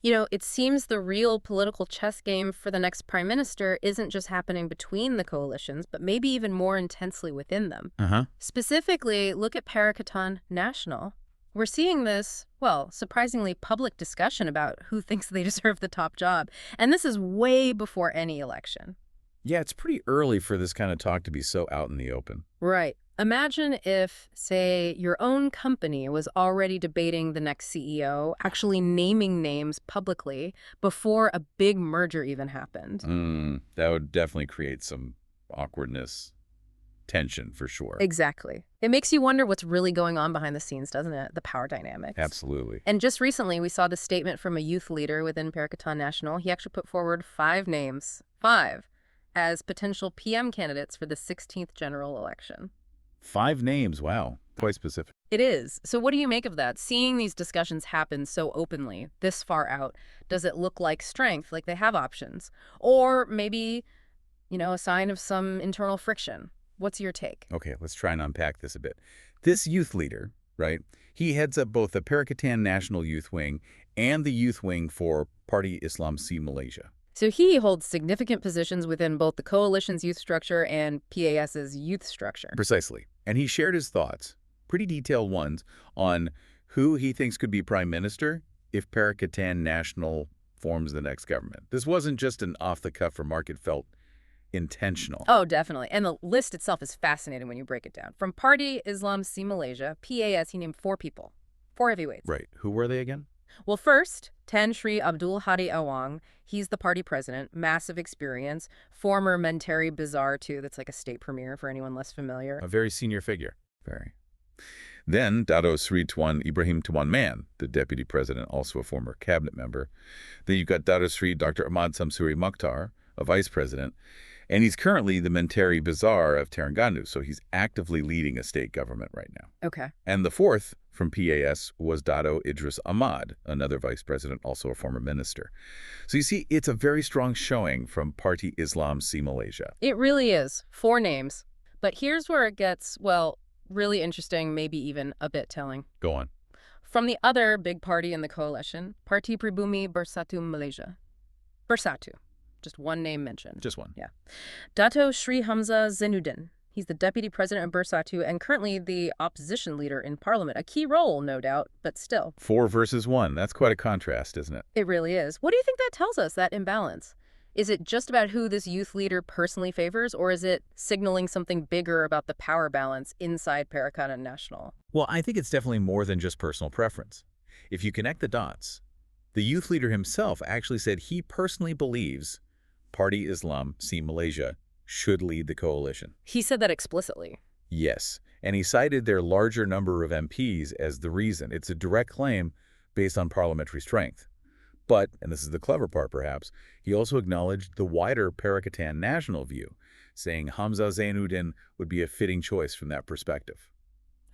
It seems the real political chess game for the next prime minister isn't just happening between the coalitions, but maybe even more intensely within them. Uh-huh. Specifically, look at Perikatan National. We're seeing this, well, surprisingly public discussion about who thinks they deserve the top job. And this is way before any election. Yeah, it's pretty early for this kind of talk to be so out in the open. Right. Imagine if, say, your own company was already debating the next CEO, actually naming names publicly before a big merger even happened. That would definitely create some awkwardness, tension for sure. Exactly. It makes you wonder what's really going on behind the scenes, doesn't it? The power dynamics. Absolutely. And just recently, we saw the statement from a youth leader within Perikatan National. He actually put forward 5 names, 5, as potential PM candidates for the 16th general election. 5 names, wow. Quite specific. It is. So what do you make of that? Seeing these discussions happen so openly, this far out, does it look like strength, like they have options? Or maybe, a sign of some internal friction? What's your take? Okay, let's try and unpack this a bit. This youth leader, right, he heads up both the Perikatan National Youth Wing and the youth wing for Parti Islam Si Malaysia. So he holds significant positions within both the coalition's youth structure and PAS's youth structure. Precisely. And he shared his thoughts, pretty detailed ones, on who he thinks could be prime minister if Perikatan National forms the next government. This wasn't just an off-the-cuff remark. It felt intentional. Oh, definitely. And the list itself is fascinating when you break it down. From Parti Islam Si Malaysia, PAS, he named 4 people, 4 heavyweights. Right. Who were they again? Well, first, Tan Sri Abdul Hadi Awang. He's the party president, massive experience, former Menteri Besar, too. That's like a state premier for anyone less familiar. A very senior figure. Very. Then Dato Sri Tuan Ibrahim Tuan Man, the deputy president, also a former cabinet member. Then you've got Dato Sri Dr. Ahmad Samsuri Mukhtar, a vice president. And he's currently the Menteri Besar of Terengganu, so he's actively leading a state government right now. Okay. And the fourth from PAS was Dato Idris Ahmad, another vice president, also a former minister. So you see, it's a very strong showing from Parti Islam Si Malaysia. It really is. 4 names. But here's where it gets, well, really interesting, maybe even a bit telling. Go on. From the other big party in the coalition, Parti Pribumi Bersatu Malaysia. Bersatu. Just one name mentioned. Just one. Yeah. Dato Sri Hamzah Zainuddin. He's the deputy president of Bersatu and currently the opposition leader in parliament. A key role, no doubt, but still. 4 versus 1. That's quite a contrast, isn't it? It really is. What do you think that tells us, that imbalance? Is it just about who this youth leader personally favors, or is it signaling something bigger about the power balance inside Perikatan National? Well, I think it's definitely more than just personal preference. If you connect the dots, the youth leader himself actually said he personally believes Parti Islam Si Malaysia should lead the coalition. He said that explicitly. Yes, and he cited their larger number of MPs as the reason. It's a direct claim based on parliamentary strength. But, and this is the clever part perhaps, he also acknowledged the wider Perikatan National view, saying Hamzah Zainuddin would be a fitting choice from that perspective.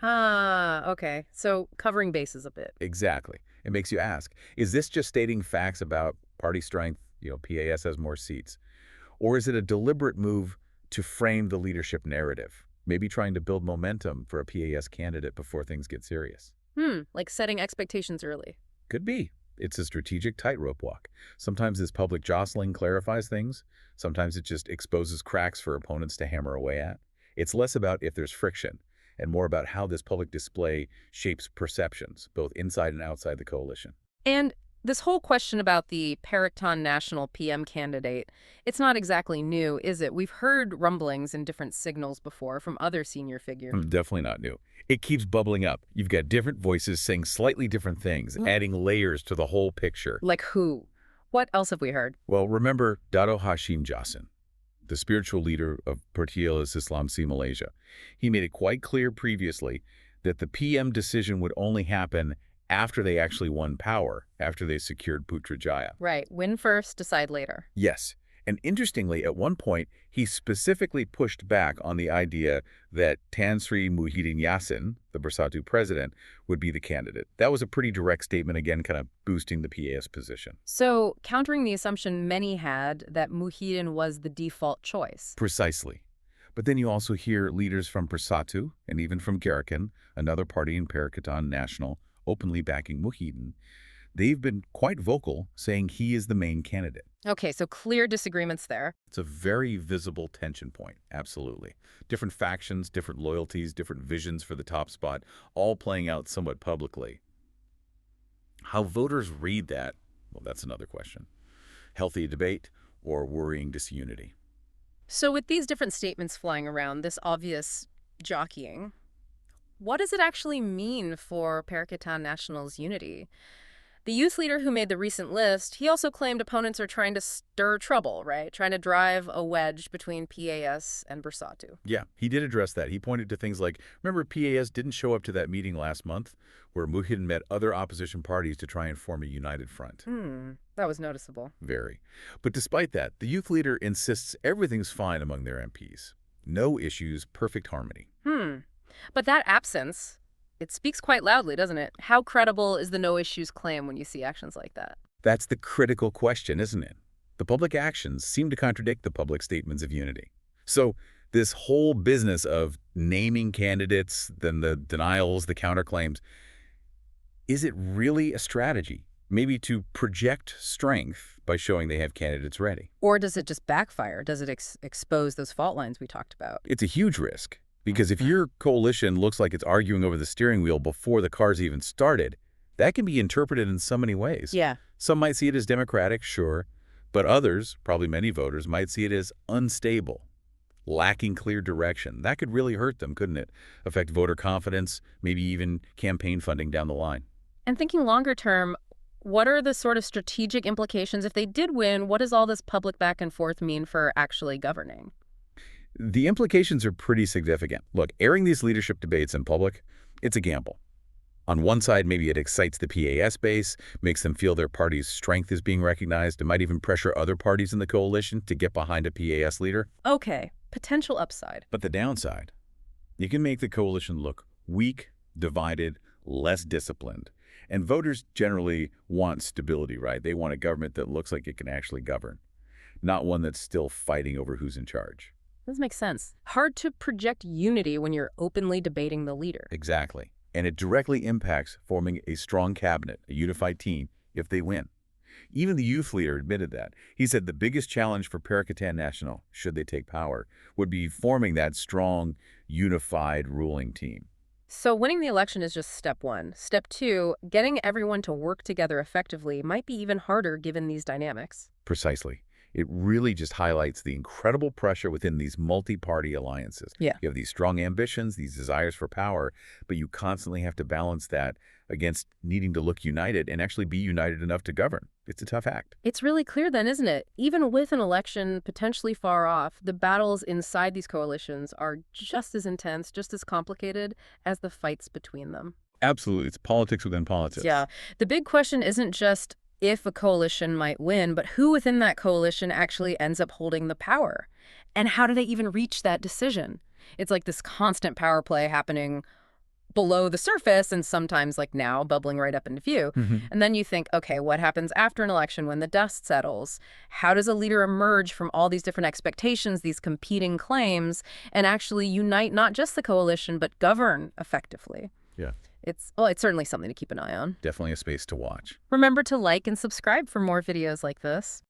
Ah, okay. So covering bases a bit. Exactly. It makes you ask, is this just stating facts about party strength? PAS has more seats. Or is it a deliberate move to frame the leadership narrative, maybe trying to build momentum for a PAS candidate before things get serious? Like setting expectations early. Could be. It's a strategic tightrope walk. Sometimes this public jostling clarifies things. Sometimes it just exposes cracks for opponents to hammer away at. It's less about if there's friction and more about how this public display shapes perceptions, both inside and outside the coalition. And this whole question about the Perikatan National PM candidate, it's not exactly new, is it? We've heard rumblings and different signals before from other senior figures. Definitely not new. It keeps bubbling up. You've got different voices saying slightly different things, adding layers to the whole picture. Like who? What else have we heard? Well, remember Dato Hashim Yassin, the spiritual leader of Parti Islam Si Malaysia. He made it quite clear previously that the PM decision would only happen after they actually won power, after they secured Putrajaya. Right. Win first, decide later. Yes. And interestingly, at one point, he specifically pushed back on the idea that Tan Sri Muhyiddin Yassin, the Bersatu president, would be the candidate. That was a pretty direct statement, again, kind of boosting the PAS position. So, countering the assumption many had that Muhyiddin was the default choice. Precisely. But then you also hear leaders from Bersatu and even from Gerakan, another party in Perikatan National, openly backing Muhyiddin. they've been quite vocal, saying he is the main candidate. Okay, so clear disagreements there. It's a very visible tension point, absolutely. Different factions, different loyalties, different visions for the top spot, all playing out somewhat publicly. How voters read that, well, that's another question. Healthy debate or worrying disunity? So with these different statements flying around, this obvious jockeying, what does it actually mean for Perikatan Nasional's unity? The youth leader who made the recent list, he also claimed opponents are trying to stir trouble, right? Trying to drive a wedge between PAS and Bersatu. Yeah, he did address that. He pointed to things like, remember PAS didn't show up to that meeting last month where Muhyiddin met other opposition parties to try and form a united front. That was noticeable. Very. But despite that, the youth leader insists everything's fine among their MPs. No issues, perfect harmony. But that absence, it speaks quite loudly, doesn't it? How credible is the no issues claim when you see actions like that? That's the critical question, isn't it? The public actions seem to contradict the public statements of unity. So this whole business of naming candidates, then the denials, the counterclaims, is it really a strategy? Maybe to project strength by showing they have candidates ready. Or does it just backfire? Does it expose those fault lines we talked about? It's a huge risk, because if your coalition looks like it's arguing over the steering wheel before the car's even started, that can be interpreted in so many ways. Yeah. Some might see it as democratic, sure, but others, probably many voters, might see it as unstable, lacking clear direction. That could really hurt them, couldn't it? Affect voter confidence, maybe even campaign funding down the line. And thinking longer term, what are the sort of strategic implications if they did win? What does all this public back and forth mean for actually governing? The implications are pretty significant. Look, airing these leadership debates in public, it's a gamble. On one side, maybe it excites the PAS base, makes them feel their party's strength is being recognized. It might even pressure other parties in the coalition to get behind a PAS leader. Okay, potential upside. But the downside, you can make the coalition look weak, divided, less disciplined. And voters generally want stability, right? They want a government that looks like it can actually govern, not one that's still fighting over who's in charge. This makes sense. Hard to project unity when you're openly debating the leader. Exactly. And it directly impacts forming a strong cabinet, a unified team, if they win. Even the youth leader admitted that. He said the biggest challenge for Perikatan Nasional, should they take power, would be forming that strong, unified ruling team. So winning the election is just step one. Step two, getting everyone to work together effectively might be even harder given these dynamics. Precisely. It really just highlights the incredible pressure within these multi-party alliances. Yeah. You have these strong ambitions, these desires for power, but you constantly have to balance that against needing to look united and actually be united enough to govern. It's a tough act. It's really clear then, isn't it? Even with an election potentially far off, the battles inside these coalitions are just as intense, just as complicated as the fights between them. Absolutely. It's politics within politics. Yeah. The big question isn't just if a coalition might win, but who within that coalition actually ends up holding the power? And how do they even reach that decision? It's like this constant power play happening below the surface and sometimes like now bubbling right up into view. And then you think, okay, what happens after an election when the dust settles? How does a leader emerge from all these different expectations, these competing claims, and actually unite not just the coalition, but govern effectively? Yeah. It's certainly something to keep an eye on. Definitely a space to watch. Remember to like and subscribe for more videos like this.